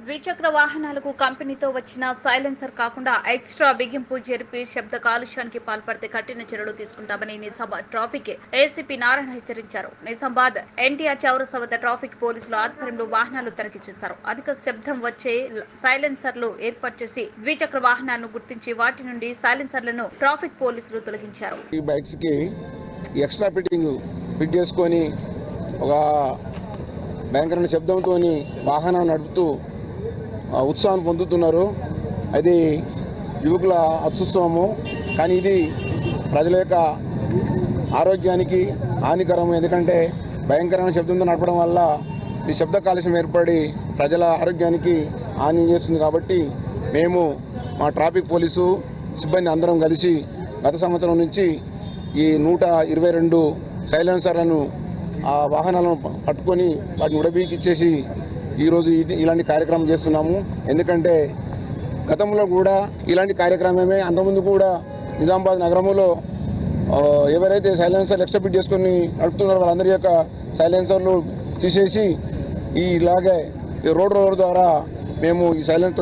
ద్విచక్ర వాహనాలకు కంపెనీతో వచ్చిన సైలెన్సర్ కాకుండా ఎక్స్ట్రా బిగింపు జరిపి శబ్ద కాలుష్యానికి పాల్పడితే కఠిన చర్యలు తీసుకుంటామని నిజామాబాద్ ట్రాఫిక్ ఏసీపీ నారాయణ హెచ్చరించారు. నిజామాబాద్ ఎన్టీఆర్ చౌరస్తా వద్ద ట్రాఫిక్ పోలీసుల ఆధ్వర్యంలో వాహనాలు తనిఖీ చేశారు. అధిక శబ్దం వచ్చే సైలెన్సర్లు ఏర్పాటు చేసి ద్విచక్ర వాహనాలను గుర్తించి వాటి నుండి సైలెన్సర్లను ట్రాఫిక్ పోలీసులు తొలగించారు. ఈ బైక్స్ కి ఎక్స్ట్రా ఫిట్ చేసుకొని ఒక భయంకరమైన శబ్దంతో వాహనాన్ని నడుపుతూ ఉత్సాహం పొందుతున్నారు. అది యువకుల అత్యుత్సవము, కానీ ఇది ప్రజల యొక్క ఆరోగ్యానికి హానికరం. ఎందుకంటే భయంకరమైన శబ్దంతో నడపడం వల్ల ఈ శబ్ద కాలుష్యం ఏర్పడి ప్రజల ఆరోగ్యానికి హాని చేస్తుంది. కాబట్టి మేము మా ట్రాఫిక్ పోలీసు సిబ్బంది అందరం కలిసి గత సంవత్సరం నుంచి ఈ 122 సైలెన్సర్లను ఆ వాహనాలను పట్టుకొని వాటిని ఉడబీకిచ్చేసి ఈరోజు ఇలాంటి కార్యక్రమం చేస్తున్నాము. ఎందుకంటే గతంలో కూడా ఇలాంటి కార్యక్రమమే అంతకుముందు కూడా నిజామాబాద్ నగరంలో ఎవరైతే సైలెన్సర్లు ఎక్స్ట్రా ఫిట్ చేసుకొని నడుపుతున్నారో వాళ్ళందరి యొక్క సైలెన్సర్లు తీసేసి ఇలాగే రోడ్ ద్వారా మేము ఈ సైలెన్స్